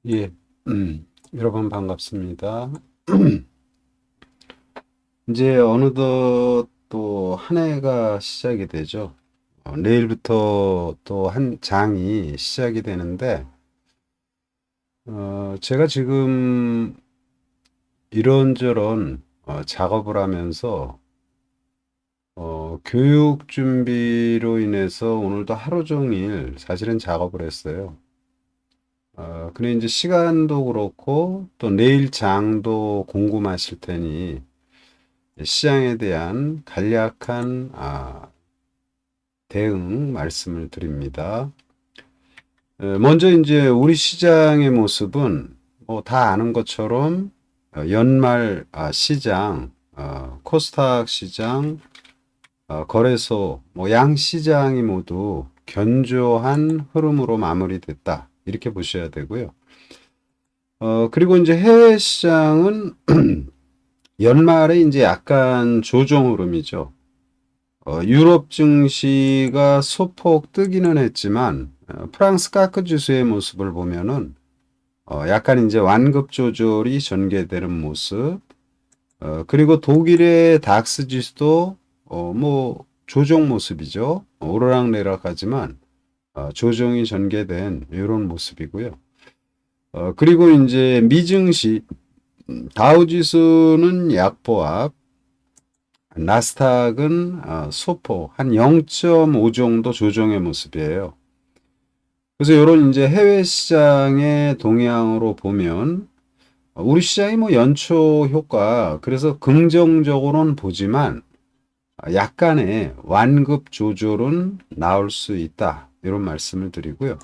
예, 여러분 반갑습니다. 이제 어느덧 또 한 해가 시작이 되죠. 내일부터 또 한 장이 시작이 되는데, 제가 지금 이런저런 작업을 하면서 교육 준비로 인해서 오늘도 하루 종일 사실은 작업을 했어요. 근데 이제 시간도 그렇고 또 내일 장도 궁금하실 테니 시장에 대한 간략한 대응 말씀을 드립니다. 먼저 이제 우리 시장의 모습은 뭐 다 아는 것처럼 연말 시장, 코스닥 시장, 거래소, 뭐 양 시장이 모두 견조한 흐름으로 마무리됐다. 이렇게 보셔야 되고요. 그리고 이제 해외 시장은 연말에 이제 약간 조정 흐름이죠. 유럽 증시가 소폭 뜨기는 했지만 프랑스 카크 지수의 모습을 보면은 약간 이제 완급 조절이 전개되는 모습. 그리고 독일의 닥스 지수도 뭐 조정 모습이죠. 오르락내락 하지만 조정이 전개된 이런 모습이고요. 그리고 이제 미증시 다우 지수는 약보합, 나스닥은 소폭 한 0.5 정도 조정의 모습이에요. 그래서 이런 이제 해외 시장의 동향으로 보면 우리 시장이 뭐 연초 효과 그래서 긍정적으로는 보지만 약간의 완급 조절은 나올 수 있다. 이런 말씀을 드리고요.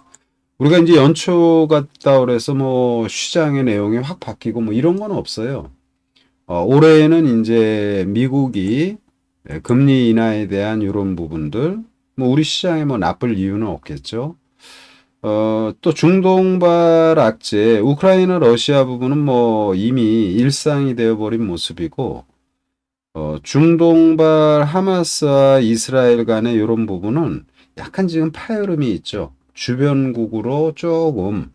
우리가 이제 연초 같다 그래서 뭐 시장의 내용이 확 바뀌고 뭐 이런 건 없어요. 올해는 이제 미국이 금리 인하에 대한 이런 부분들, 뭐 우리 시장에 뭐 나쁠 이유는 없겠죠. 또 중동발 악재, 우크라이나 러시아 부분은 뭐 이미 일상이 되어버린 모습이고, 중동발 하마스와 이스라엘 간의 이런 부분은 약간 지금 파열음이 있죠. 주변국으로 조금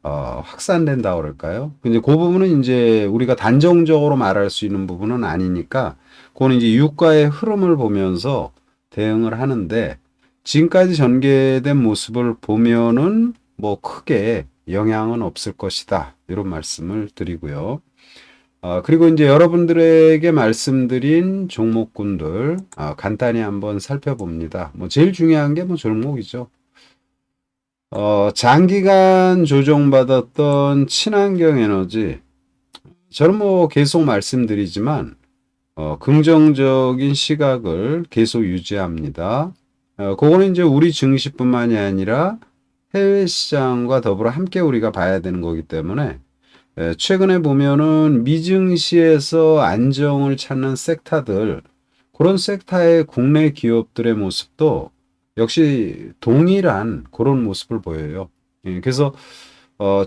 확산된다 그럴까요? 근데 그 부분은 이제 우리가 단정적으로 말할 수 있는 부분은 아니니까, 그거는 이제 유가의 흐름을 보면서 대응을 하는데, 지금까지 전개된 모습을 보면은 뭐 크게 영향은 없을 것이다. 이런 말씀을 드리고요. 그리고 이제 여러분들에게 말씀드린 종목군들, 간단히 한번 살펴봅니다. 뭐 제일 중요한 게 뭐 종목이죠. 장기간 조정받았던 친환경 에너지, 저는 뭐 계속 말씀드리지만, 긍정적인 시각을 계속 유지합니다. 그거는 이제 우리 증시뿐만이 아니라 해외 시장과 더불어 함께 우리가 봐야 되는 거기 때문에, 최근에 보면은 미증시에서 안정을 찾는 섹터들, 그런 섹터의 국내 기업들의 모습도 역시 동일한 그런 모습을 보여요. 그래서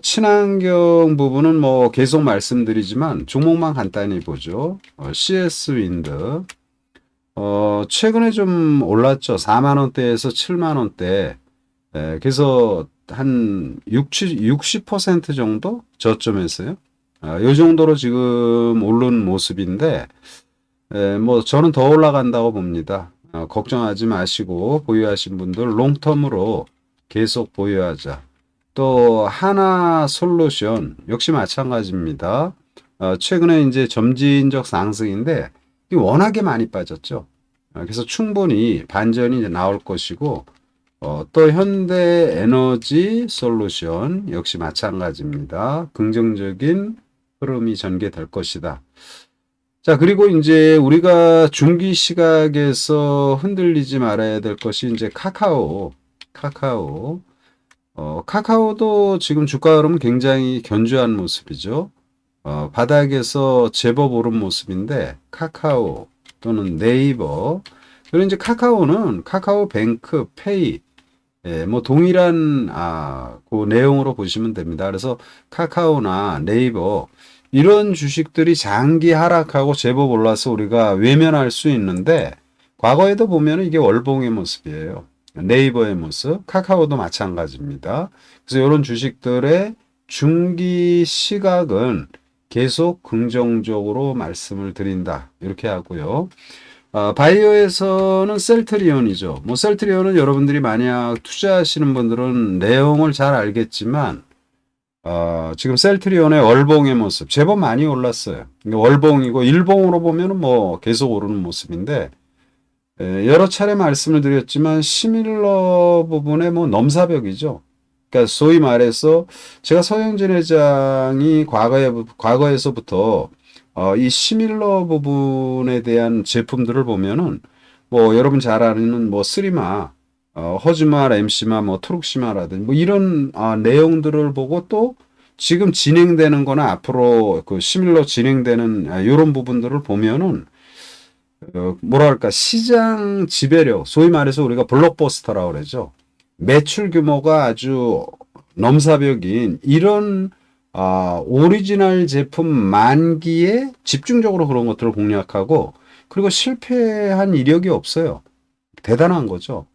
친환경 부분은 뭐 계속 말씀드리지만 종목만 간단히 보죠. CS 윈드 최근에 좀 올랐죠. 4만 원대에서 7만 원대. 그래서 한 60% 정도 저점에서요. 이 정도로 지금 오른 모습인데, 뭐 저는 더 올라간다고 봅니다. 걱정하지 마시고 보유하신 분들 롱텀으로 계속 보유하자. 또 하나 솔루션 역시 마찬가지입니다. 최근에 이제 점진적 상승인데 이 워낙에 많이 빠졌죠. 그래서 충분히 반전이 이제 나올 것이고 또 현대 에너지 솔루션 역시 마찬가지입니다. 긍정적인 흐름이 전개될 것이다. 자, 그리고 이제 우리가 중기 시각에서 흔들리지 말아야 될 것이 이제 카카오. 카카오도 지금 주가 흐름은 굉장히 견조한 모습이죠. 바닥에서 제법 오른 모습인데, 카카오 또는 네이버. 그리고 이제 카카오는 카카오뱅크, 페이, 뭐 동일한 그 내용으로 보시면 됩니다. 그래서 카카오나 네이버 이런 주식들이 장기 하락하고 제법 올라서 우리가 외면할 수 있는데 과거에도 보면 이게 월봉의 모습이에요. 네이버의 모습, 카카오도 마찬가지입니다. 그래서 이런 주식들의 중기 시각은 계속 긍정적으로 말씀을 드린다. 이렇게 하고요. 바이오에서는 셀트리온이죠. 뭐 셀트리온은 여러분들이 만약 투자하시는 분들은 내용을 잘 알겠지만 지금 셀트리온의 월봉의 모습 제법 많이 올랐어요. 월봉이고 일봉으로 보면은 뭐 계속 오르는 모습인데 여러 차례 말씀을 드렸지만 시밀러 부분에 뭐 넘사벽이죠. 그러니까 소위 말해서 제가 서영진 회장이 과거에서부터 이 시밀러 부분에 대한 제품들을 보면은 뭐 여러분 잘 아는 뭐 쓰리마, 허즈마, 램시마, 뭐 트룩시마라든지 뭐 이런 내용들을 보고 또 지금 진행되는 거나 앞으로 그 시밀러 진행되는 이런 부분들을 보면은 뭐랄까 시장 지배력, 소위 말해서 우리가 블록버스터라고 그러죠. 매출 규모가 아주 넘사벽인 이런 오리지널 제품 만기에 집중적으로 그런 것들을 공략하고 그리고 실패한 이력이 없어요. 대단한 거죠.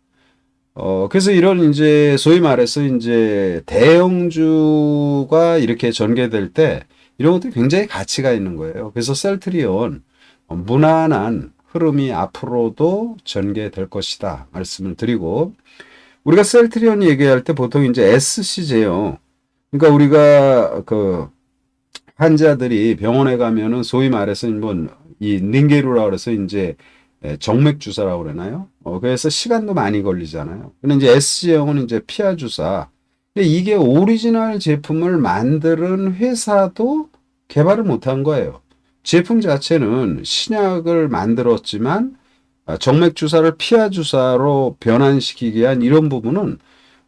그래서 이런 이제 소위 말해서 이제 대형주가 이렇게 전개될 때 이런 것들이 굉장히 가치가 있는 거예요. 그래서 셀트리온 무난한 흐름이 앞으로도 전개될 것이다 말씀을 드리고 우리가 셀트리온 얘기할 때 보통 이제 SC제요. 그러니까 우리가 그 환자들이 병원에 가면은 소위 말해서 뭐이 닌게루라고 그래서 이제 정맥 주사라고 그러나요? 그래서 시간도 많이 걸리잖아요. 근데 이제 SC형은 이제 피하 주사. 근데 이게 오리지널 제품을 만드는 회사도 개발을 못한 거예요. 제품 자체는 신약을 만들었지만 정맥 주사를 피하 주사로 변환시키기 위한 이런 부분은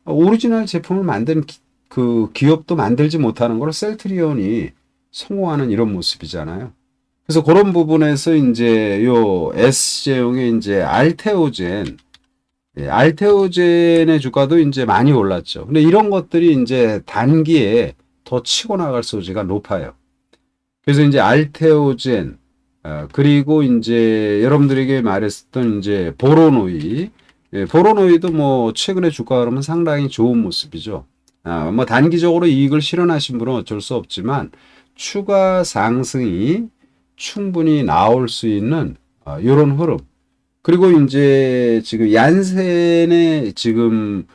오리지널 제품을 만든 그 기업도 만들지 못하는 걸 셀트리온이 성공하는 이런 모습이잖아요. 그래서 그런 부분에서 이제 요 S제형의 이제 알테오젠의 주가도 이제 많이 올랐죠. 근데 이런 것들이 이제 단기에 더 치고 나갈 소지가 높아요. 그래서 이제 알테오젠, 그리고 이제 여러분들에게 말했던 이제 보로노이, 보로노이도 뭐 최근에 주가 흐름은 상당히 좋은 모습이죠. 뭐 단기적으로 이익을 실현하신 분은 어쩔 수 없지만 추가 상승이 충분히 나올 수 있는 이런 흐름. 그리고 이제 지금 얀센의 지금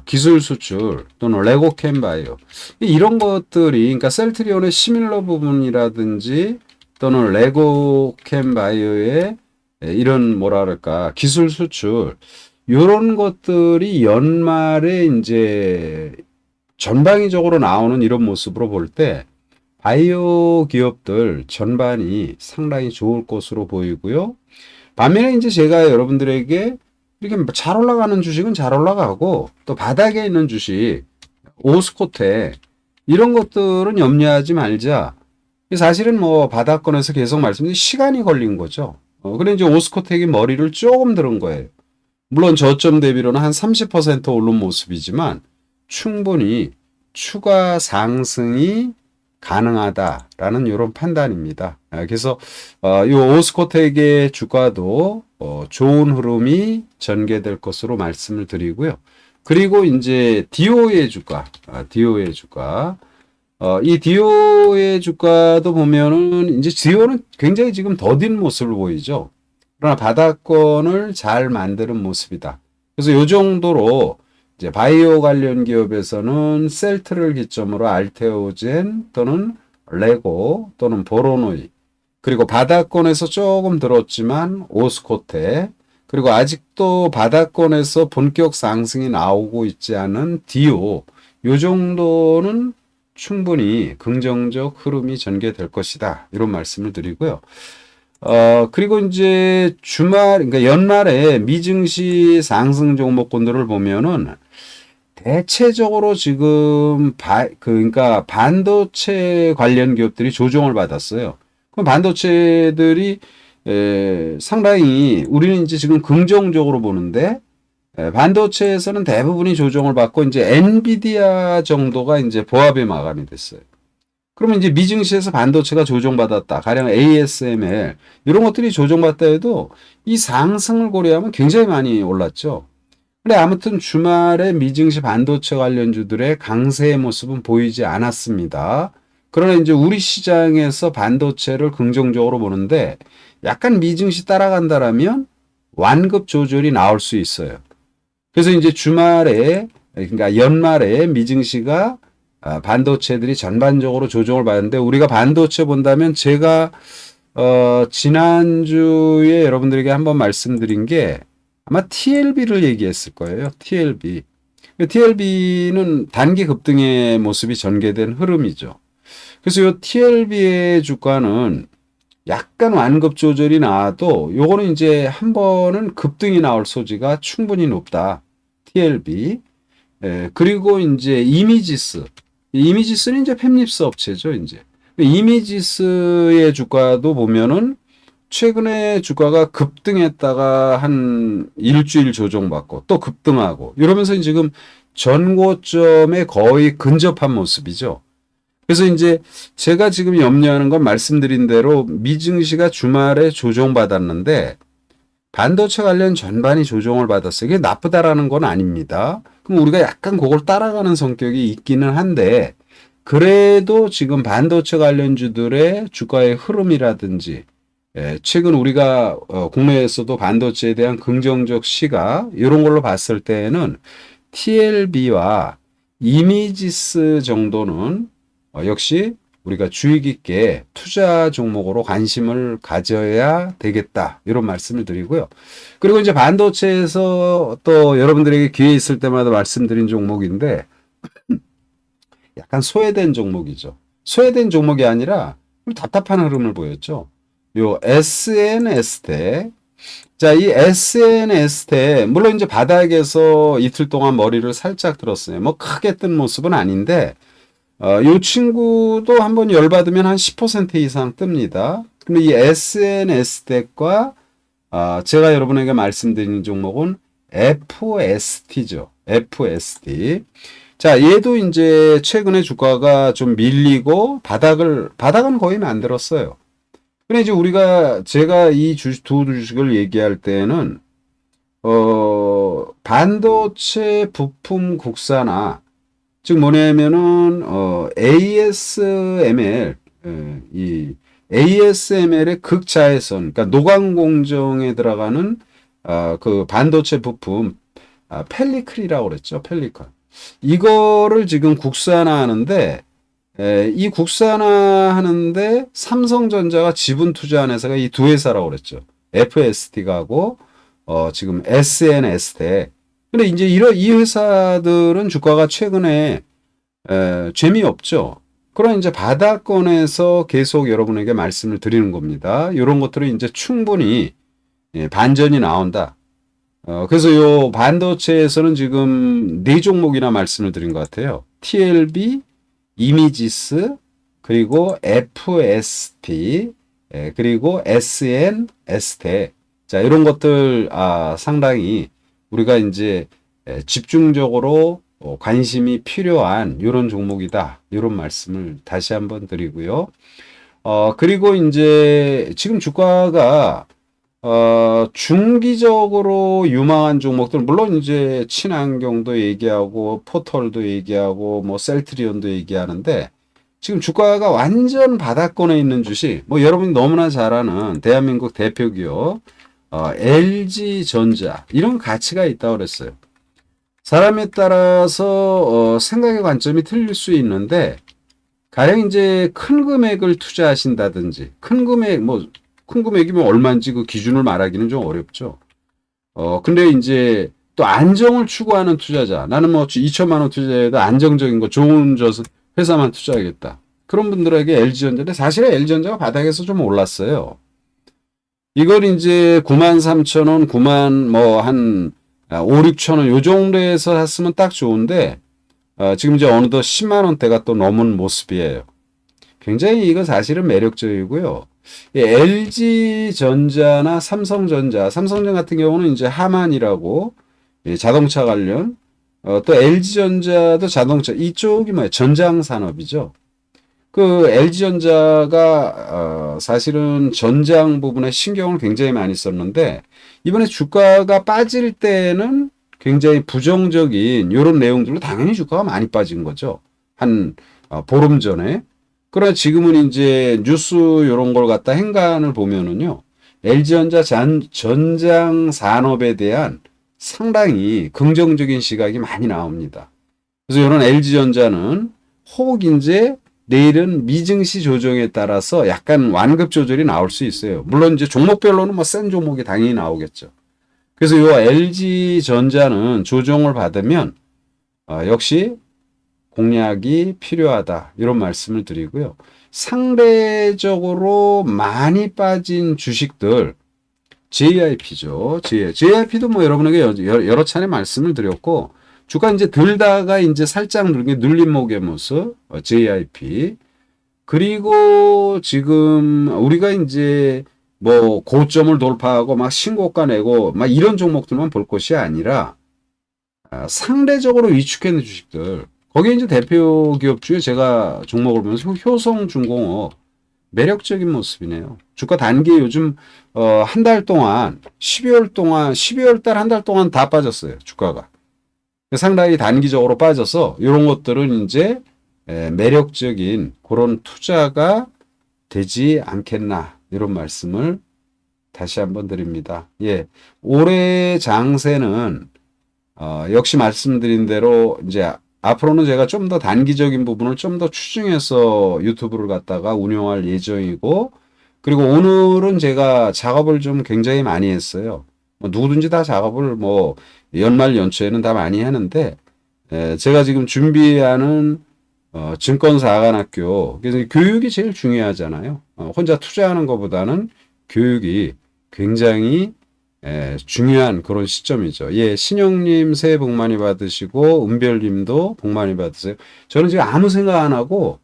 기술 수출 또는 레고캠 바이오 이런 것들이 그러니까 셀트리온의 시밀러 부분이라든지 또는 레고캠 바이오의 이런 뭐랄까 기술 수출 이런 것들이 연말에 이제 전방위적으로 나오는 이런 모습으로 볼 때 바이오 기업들 전반이 상당히 좋을 것으로 보이고요. 반면에 이제 제가 여러분들에게 이렇게 잘 올라가는 주식은 잘 올라가고 또 바닥에 있는 주식, 오스코테 이런 것들은 염려하지 말자. 사실은 뭐 바닥권에서 계속 말씀드린 시간이 걸린 거죠. 그래 이제 오스코텍이 머리를 조금 들은 거예요. 물론 저점 대비로는 한 30% 오른 모습이지만 충분히 추가 상승이 가능하다라는 이런 판단입니다. 그래서 이 오스코텍의 주가도 좋은 흐름이 전개될 것으로 말씀을 드리고요. 그리고 이제 디오의 주가, 이 디오의 주가도 보면은 이제 디오는 굉장히 지금 더딘 모습을 보이죠. 그러나 바닥권을 잘 만드는 모습이다. 그래서 이 정도로 이제 바이오 관련 기업에서는 셀트를 기점으로 알테오젠 또는 레고 또는 보로노이 그리고 바닥권에서 조금 들었지만 오스코테 그리고 아직도 바닥권에서 본격 상승이 나오고 있지 않은 디오 요 정도는 충분히 긍정적 흐름이 전개될 것이다. 이런 말씀을 드리고요. 그리고 이제 그러니까 연말에 미증시 상승 종목군들을 보면은 대체적으로 지금 그러니까 반도체 관련 기업들이 조정을 받았어요. 그럼 반도체들이 상당히 우리는 이제 지금 긍정적으로 보는데 반도체에서는 대부분이 조정을 받고 이제 엔비디아 정도가 이제 보합에 마감이 됐어요. 그러면 이제 미증시에서 반도체가 조정받았다. 가령 ASML 이런 것들이 조정받다 해도 이 상승을 고려하면 굉장히 많이 올랐죠. 근데 아무튼 주말에 미증시 반도체 관련주들의 강세의 모습은 보이지 않았습니다. 그러나 이제 우리 시장에서 반도체를 긍정적으로 보는데 약간 미증시 따라간다라면 완급 조절이 나올 수 있어요. 그래서 이제 주말에, 그러니까 연말에 미증시가 반도체들이 전반적으로 조정을 받는데 우리가 반도체 본다면 제가 지난주에 여러분들에게 한번 말씀드린 게 아마 TLB를 얘기했을 거예요. TLB. TLB는 단기 급등의 모습이 전개된 흐름이죠. 그래서 이 TLB의 주가는 약간 완급 조절이 나와도 요거는 이제 한 번은 급등이 나올 소지가 충분히 높다. TLB. 그리고 이제 이미지스. 이미지스는 이제 팹립스 업체죠, 이제. 이미지스의 주가도 보면은 최근에 주가가 급등했다가 한 일주일 조정받고 또 급등하고 이러면서 지금 전고점에 거의 근접한 모습이죠. 그래서 이제 제가 지금 염려하는 건 말씀드린 대로 미증시가 주말에 조정받았는데 반도체 관련 전반이 조정을 받았어요. 이게 나쁘다라는 건 아닙니다. 그럼 우리가 약간 그걸 따라가는 성격이 있기는 한데 그래도 지금 반도체 관련주들의 주가의 흐름이라든지 최근 우리가 국내에서도 반도체에 대한 긍정적 시각 이런 걸로 봤을 때에는 TLB와 이미지스 정도는 역시 우리가 주의 깊게 투자 종목으로 관심을 가져야 되겠다 이런 말씀을 드리고요. 그리고 이제 반도체에서 또 여러분들에게 기회 있을 때마다 말씀드린 종목인데 약간 소외된 종목이죠. 소외된 종목이 아니라 답답한 흐름을 보였죠. 요 SNS테. 자, 이 SNS테 물론 이제 바닥에서 이틀 동안 머리를 살짝 들었어요. 뭐 크게 뜬 모습은 아닌데 요 친구도 한번 열받으면 한 10% 이상 뜹니다. 근데 이 SNS텍과 제가 여러분에게 말씀드리는 종목은 FST죠. FST. 자, 얘도 이제 최근에 주가가 좀 밀리고 바닥은 거의 만들었어요. 근데 이제 제가 이 두 주식을 얘기할 때는, 반도체 부품 국산화, 즉 뭐냐면은, ASML, 이 ASML의 극자회선, 그러니까 노광 공정에 들어가는, 그 반도체 부품, 펠리클이라고 그랬죠. 펠리클. 이거를 지금 국산화하는데, 이 국산화하는데 삼성전자가 지분 투자한 회사가 이 두 회사라고 그랬죠. FST가고 지금 SNS대. 근데 이제 이 회사들은 주가가 최근에 재미없죠. 그럼 이제 바닥권에서 계속 여러분에게 말씀을 드리는 겁니다. 이런 것들은 이제 충분히 반전이 나온다. 그래서 요 반도체에서는 지금 네 종목이나 말씀을 드린 것 같아요. TLB, 이미지스, 그리고 FST, 그리고 SNS테. 자, 이런 것들, 상당히 우리가 이제 집중적으로 관심이 필요한 이런 종목이다. 이런 말씀을 다시 한번 드리고요. 그리고 이제 지금 주가가 중기적으로 유망한 종목들, 물론 이제 친환경도 얘기하고, 포털도 얘기하고, 뭐, 셀트리온도 얘기하는데, 지금 주가가 완전 바닥권에 있는 주식, 뭐, 여러분이 너무나 잘 아는 대한민국 대표 기업, LG전자, 이런 가치가 있다고 그랬어요. 사람에 따라서, 생각의 관점이 틀릴 수 있는데, 가령 이제 큰 금액을 투자하신다든지, 큰 금액이면 얼마인지 그 기준을 말하기는 좀 어렵죠. 근데 이제 또 안정을 추구하는 투자자. 나는 뭐 2천만 원 투자해도 안정적인 거 좋은 회사만 투자하겠다. 그런 분들에게 LG전자인데 사실은 LG전자가 바닥에서 좀 올랐어요. 이걸 이제 93,000원, 9만 뭐 한 5, 6천원 요 정도에서 샀으면 딱 좋은데 지금 이제 어느덧 10만 원대가 또 넘은 모습이에요. 굉장히 이거 사실은 매력적이고요. LG전자나 삼성전자 같은 경우는 이제 하만이라고 자동차 관련, 또 LG전자도 자동차, 이쪽이 뭐예요? 전장산업이죠. 그 LG전자가 사실은 전장 부분에 신경을 굉장히 많이 썼는데 이번에 주가가 빠질 때는 굉장히 부정적인 이런 내용들로 당연히 주가가 많이 빠진 거죠. 한 보름 전에. 그러나 지금은 이제 뉴스 이런 걸 갖다 행간을 보면은요. LG전자 전장 산업에 대한 상당히 긍정적인 시각이 많이 나옵니다. 그래서 이런 LG전자는 혹 이제 내일은 미증시 조정에 따라서 약간 완급 조절이 나올 수 있어요. 물론 이제 종목별로는 뭐 센 종목이 당연히 나오겠죠. 그래서 이 LG전자는 조정을 받으면 역시 공략이 필요하다. 이런 말씀을 드리고요. 상대적으로 많이 빠진 주식들 JIP죠. JIP도 뭐 여러분에게 여러 차례 말씀을 드렸고 주가 이제 들다가 이제 살짝 눌림목의 모습 JIP 그리고 지금 우리가 이제 뭐 고점을 돌파하고 막 신고가 내고 막 이런 종목들만 볼 것이 아니라 상대적으로 위축했는 주식들 거기에 이제 대표 기업 중에 제가 종목을 보면서 효성중공업 매력적인 모습이네요. 주가 단기 요즘 한 달 동안 12월 달 한 달 동안 다 빠졌어요. 주가가. 상당히 단기적으로 빠져서 이런 것들은 이제 매력적인 그런 투자가 되지 않겠나 이런 말씀을 다시 한번 드립니다. 예, 올해 장세는 역시 말씀드린 대로 이제 앞으로는 제가 좀 더 단기적인 부분을 좀 더 추중해서 유튜브를 갖다가 운영할 예정이고 그리고 오늘은 제가 작업을 좀 굉장히 많이 했어요. 뭐 누구든지 다 작업을 뭐 연말 연초에는 다 많이 하는데 제가 지금 준비하는 증권사관학교 그래서 교육이 제일 중요하잖아요. 혼자 투자하는 것보다는 교육이 굉장히 중요한 그런 시점이죠. 예, 신영님 새해 복 많이 받으시고 은별님도 복 많이 받으세요. 저는 지금 아무 생각 안 하고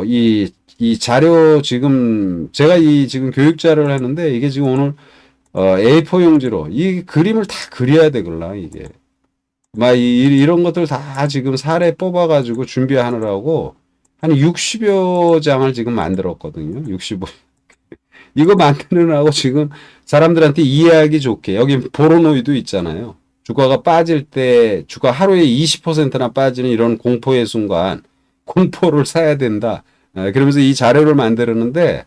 이 자료 지금 제가 이 지금 교육 자료를 했는데 이게 지금 오늘 A4 용지로 이 그림을 다 그려야 되걸라 이게 막 이런 것들 다 지금 사례 뽑아가지고 준비하느라고 한 60여 장을 지금 만들었거든요. 65 이거 만드느라고 지금 사람들한테 이해하기 좋게 여기 포로노이도 있잖아요. 주가가 빠질 때 주가 하루에 20%나 빠지는 이런 공포의 순간 공포를 사야 된다. 그러면서 이 자료를 만들었는데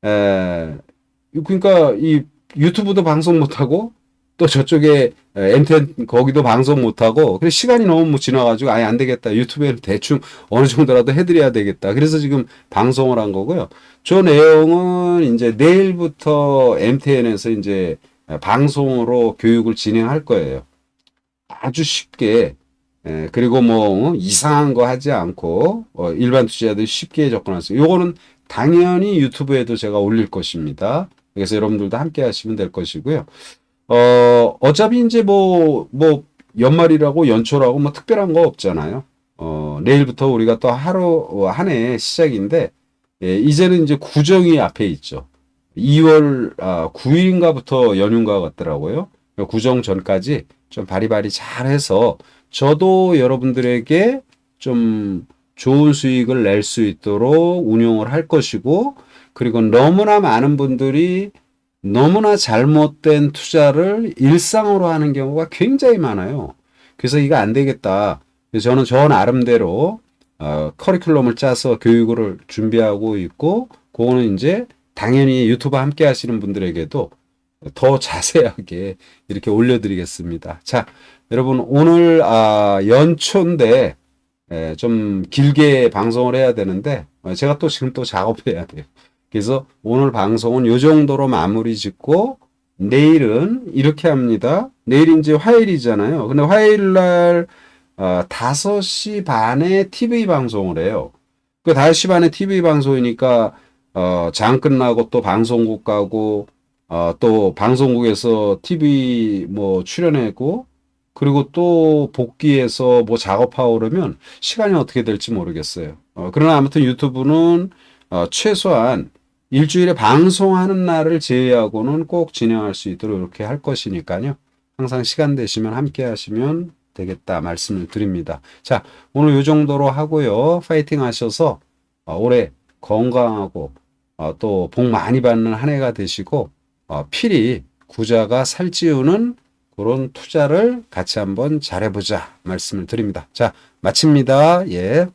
그러니까 이 유튜브도 방송 못하고 또 저쪽에 MTN 거기도 방송 못하고 그래서 시간이 너무 지나가지고 아예 안 되겠다. 유튜브에는 대충 어느 정도라도 해드려야 되겠다. 그래서 지금 방송을 한 거고요. 저 내용은 이제 내일부터 MTN에서 이제 방송으로 교육을 진행할 거예요. 아주 쉽게 그리고 뭐 이상한 거 하지 않고 일반 투자자들이 쉽게 접근할 수 있어요. 요거는 당연히 유튜브에도 제가 올릴 것입니다. 그래서 여러분들도 함께 하시면 될 것이고요. 어차피 이제 뭐 연말이라고 연초라고 뭐 특별한 거 없잖아요. 내일부터 우리가 또 하루, 한 해 시작인데, 예, 이제는 이제 구정이 앞에 있죠. 2월 9일인가부터 연휴인가 같더라고요. 구정 전까지 좀 바리바리 잘 해서 저도 여러분들에게 좀 좋은 수익을 낼 수 있도록 운용을 할 것이고, 그리고 너무나 많은 분들이 너무나 잘못된 투자를 일상으로 하는 경우가 굉장히 많아요. 그래서 이거 안 되겠다. 그래서 저는 저 나름대로 커리큘럼을 짜서 교육을 준비하고 있고 그거는 이제 당연히 유튜브 함께 하시는 분들에게도 더 자세하게 이렇게 올려드리겠습니다. 자, 여러분 오늘 연초인데 좀 길게 방송을 해야 되는데 제가 또 지금 또 작업해야 돼요. 그래서 오늘 방송은 이 정도로 마무리 짓고 내일은 이렇게 합니다. 내일 이제 화요일이잖아요. 근데 화요일 날 5시 반에 TV 방송을 해요. 그 5시 반에 TV 방송이니까 장 끝나고 또 방송국 가고 또 방송국에서 TV 뭐 출연했고 그리고 또 복귀해서 뭐 작업하고 그러면 시간이 어떻게 될지 모르겠어요. 그러나 아무튼 유튜브는 최소한 일주일에 방송하는 날을 제외하고는 꼭 진행할 수 있도록 이렇게 할 것이니까요. 항상 시간 되시면 함께 하시면 되겠다 말씀을 드립니다. 자, 오늘 이 정도로 하고요. 파이팅 하셔서 올해 건강하고 또 복 많이 받는 한 해가 되시고 필히 구자가 살찌우는 그런 투자를 같이 한번 잘해보자 말씀을 드립니다. 자, 마칩니다. 예.